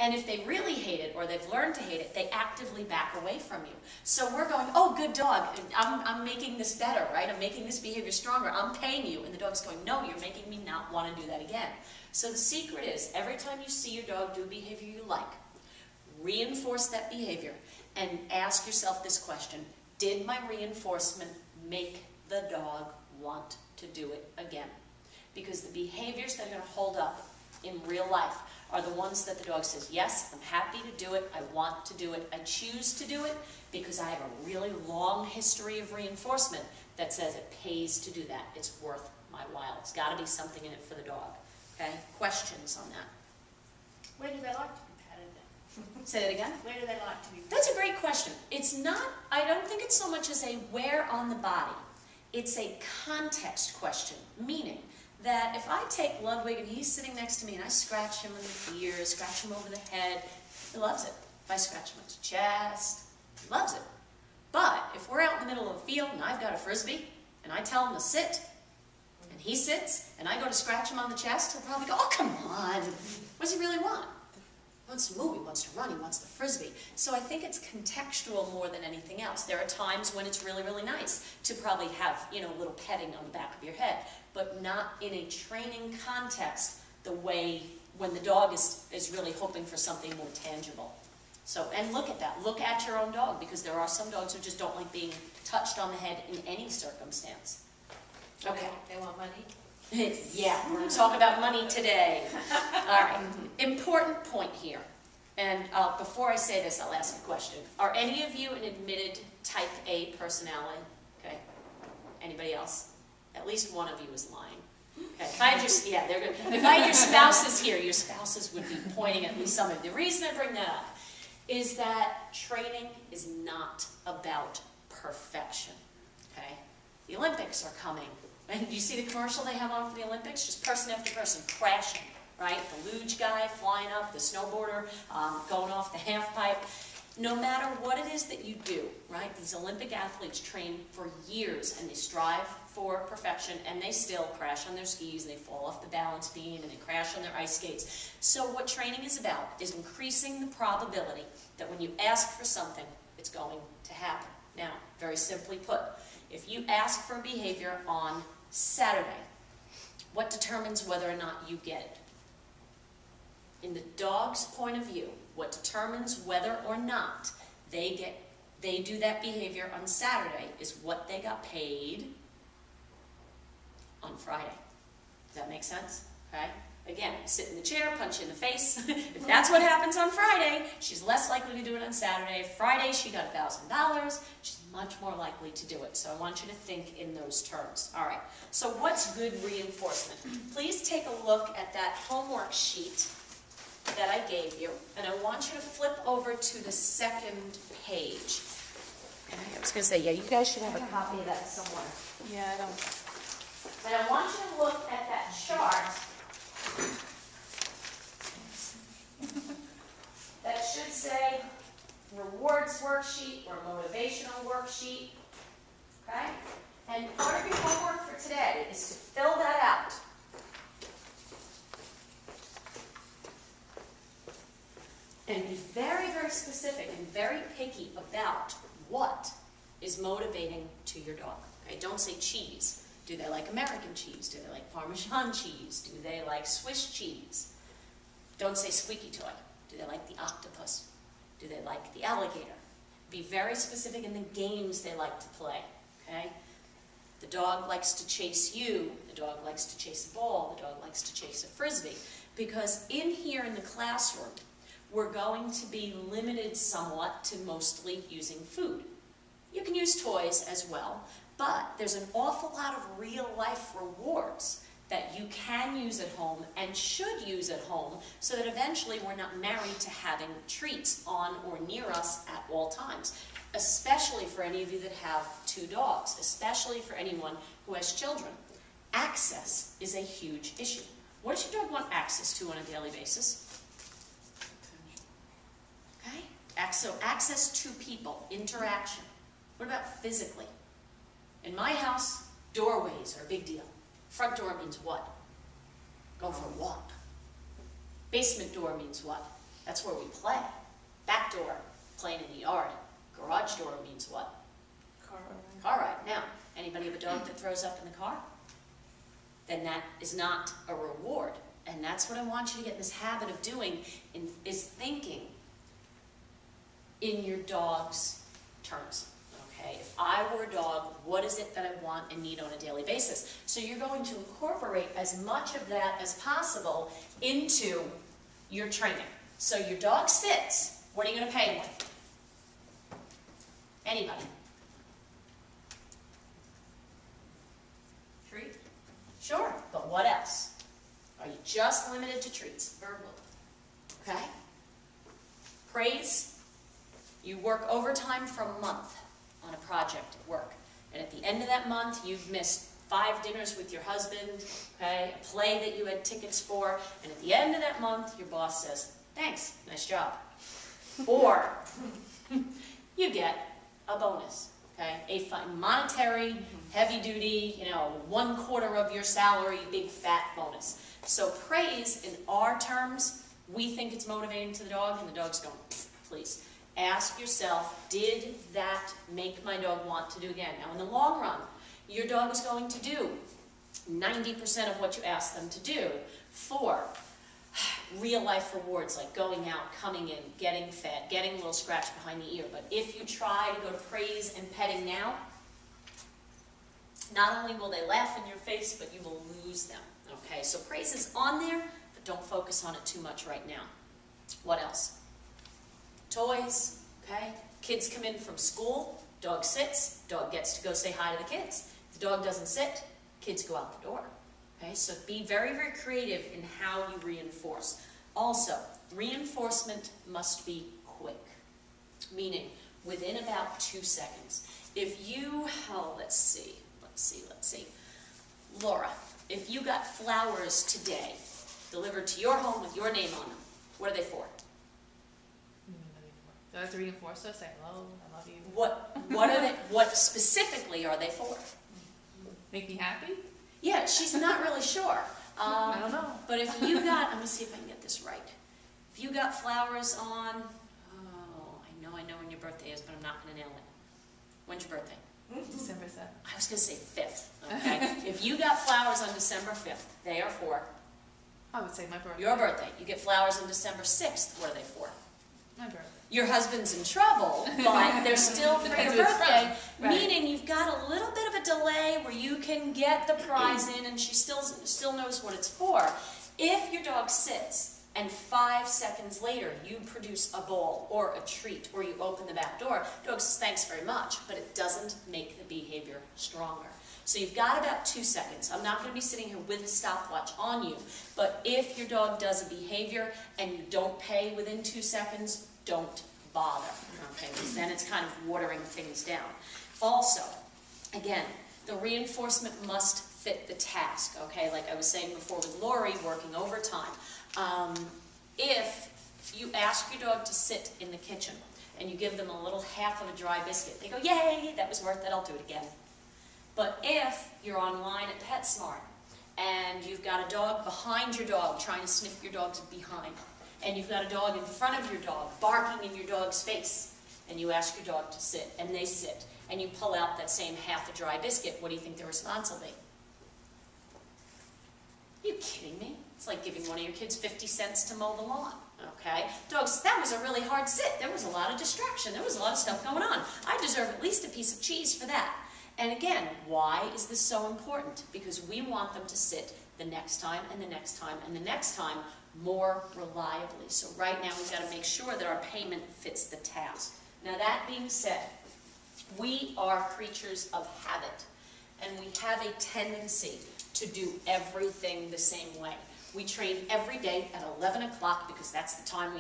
And if they really hate it, or they've learned to hate it, they actively back away from you. So we're going, oh, good dog, I'm making this better, right? I'm making this behavior stronger, I'm paying you. And the dog's going, no, you're making me not want to do that again. So the secret is, every time you see your dog do a behavior you like, reinforce that behavior and ask yourself this question: did my reinforcement make the dog want to do it again? Because the behaviors that are going to hold up in real life are the ones that the dog says, yes, I'm happy to do it, I want to do it, I choose to do it because I have a really long history of reinforcement that says it pays to do that, it's worth my while. It's got to be something in it for the dog. Okay? Questions on that? Where do they like to be patted? Say that again? Where do they like to be patted? That's a great question. It's not, I don't think it's so much as a where on the body. It's a context question, meaning that if I take Ludwig and he's sitting next to me and I scratch him in the ears, scratch him over the head, he loves it. If I scratch him on his chest, he loves it. But if we're out in the middle of a field and I've got a Frisbee and I tell him to sit, and he sits, and I go to scratch him on the chest, he'll probably go, oh, come on. What does he really want? He wants to move, he wants to run, he wants the Frisbee. So I think it's contextual more than anything else. There are times when it's really, really nice to probably have, you know, a little petting on the back of your head, but not in a training context the way when the dog is really hoping for something more tangible. So, and look at that. Look at your own dog, because there are some dogs who just don't like being touched on the head in any circumstance. Okay. They want money? Yeah, we're going to talk about money today. All right, important point here. And before I say this, I'll ask a question. Are any of you an admitted type A personality? Okay. Anybody else? At least one of you is lying. Okay. If I had your, they're good. If I had your spouses here, your spouses would be pointing at least some of you. The reason I bring that up is that training is not about perfection. Okay. The Olympics are coming. And do you see the commercial they have on for the Olympics? Just person after person crashing, right? The luge guy flying up, the snowboarder going off the half pipe. No matter what it is that you do, right? These Olympic athletes train for years and they strive for perfection, and they still crash on their skis, they fall off the balance beam, and they crash on their ice skates. So what training is about is increasing the probability that when you ask for something, it's going to happen. Now, very simply put, if you ask for a behavior on Saturday, what determines whether or not you get it? In the dog's point of view, what determines whether or not they do that behavior on Saturday is what they got paid on Friday. Does that make sense? Okay? Again, sit in the chair, punch you in the face. If that's what happens on Friday, she's less likely to do it on Saturday. Friday, she got $1,000. She's much more likely to do it. So I want you to think in those terms. All right. So what's good reinforcement? Please take a look at that homework sheet that I gave you, and I want you to flip over to the second page. I was going to say, yeah, you guys should have a copy of that somewhere. Yeah, I don't. And I want you to look at that chart that should say rewards worksheet or motivational worksheet. Okay? And part of your homework for today is to fill that out. And be very, very specific and very picky about what is motivating to your dog. Okay? Don't say cheese. Do they like American cheese? Do they like Parmesan cheese? Do they like Swiss cheese? Don't say squeaky toy. Do they like the octopus? Do they like the alligator? Be very specific in the games they like to play. Okay? The dog likes to chase you. The dog likes to chase a ball. The dog likes to chase a Frisbee. Because in here in the classroom, we're going to be limited somewhat to mostly using food. You can use toys as well, but there's an awful lot of real-life rewards that you can use at home and should use at home so that eventually we're not married to having treats on or near us at all times, especially for any of you that have 2 dogs, especially for anyone who has children. Access is a huge issue. What does your dog want access to on a daily basis? Okay? So access to people, interaction. What about physically? In my house, doorways are a big deal. Front door means what? Go for a walk. Basement door means what? That's where we play. Back door, playing in the yard. Garage door means what? Car ride. Now, anybody have a dog that throws up in the car? Then that is not a reward. And that's what I want you to get in this habit of doing, is thinking in your dog's terms. Okay, if I were a dog, what is it that I want and need on a daily basis? So you're going to incorporate as much of that as possible into your training. So your dog sits, what are you going to pay him with? Anybody? Treat? Sure, but what else? Are you just limited to treats? Verbal. Okay? Praise. You work overtime for a month on a project at work. And at the end of that month, you've missed 5 dinners with your husband, okay, a play that you had tickets for, and at the end of that month, your boss says, thanks, nice job. Or you get a bonus, okay, a monetary, heavy-duty, 1/4 of your salary, big fat bonus. So praise, in our terms, we think it's motivating to the dog, and the dog's going, please. Ask yourself, did that make my dog want to do again? Now, in the long run, your dog is going to do 90% of what you ask them to do for real-life rewards, like going out, coming in, getting fed, getting a little scratch behind the ear. But if you try to go to praise and petting now, not only will they laugh in your face, but you will lose them. Okay, so praise is on there, but don't focus on it too much right now. What else? Toys, okay? Kids come in from school, dog sits, dog gets to go say hi to the kids. If the dog doesn't sit, kids go out the door. Okay, so be very, very creative in how you reinforce. Also, reinforcement must be quick, meaning within about 2 seconds. If you, let's see. Laura, if you got flowers today delivered to your home with your name on them, what are they for? Do I have to reinforce us? Say hello, I love you. What are they? What specifically are they for? Make me happy? Yeah, she's not really sure. I don't know. But if you got, I'm gonna see if I can get this right. If you got flowers on, I know when your birthday is, but I'm not gonna nail it. When's your birthday? December 7th. I was gonna say 5th. Okay. If you got flowers on December 5th, they are for I would say my birthday. your birthday. You get flowers on December 6th. What are they for? My birthday. Your husband's in trouble, but they're still for your Depends who it's birthday, from. Right. meaning you've got a little bit of a delay where you can get the prize in and she still knows what it's for. If your dog sits and 5 seconds later you produce a bowl or a treat or you open the back door, dog says thanks very much, but it doesn't make the behavior stronger. So you've got about 2 seconds. I'm not going to be sitting here with a stopwatch on you, but if your dog does a behavior and you don't pay within 2 seconds, don't bother, okay, because then it's kind of watering things down. Also, again, the reinforcement must fit the task, okay, like I was saying before with Lori working overtime. If you ask your dog to sit in the kitchen and you give them a little half of a dry biscuit, they go, yay, that was worth it, I'll do it again. But if you're online at PetSmart and you've got a dog behind your dog trying to sniff your dog's behind, and you've got a dog in front of your dog barking in your dog's face, and you ask your dog to sit, and they sit, and you pull out that same half a dry biscuit, what do you think the response will be? Are you kidding me? It's like giving one of your kids 50 cents to mow the lawn, okay? Dogs, that was a really hard sit. There was a lot of distraction. There was a lot of stuff going on. I deserve at least a piece of cheese for that. And again, why is this so important? Because we want them to sit the next time and the next time and the next time more reliably. So right now we've got to make sure that our payment fits the task. Now that being said, we are creatures of habit, and we have a tendency to do everything the same way. We train every day at 11 o'clock because that's the time we have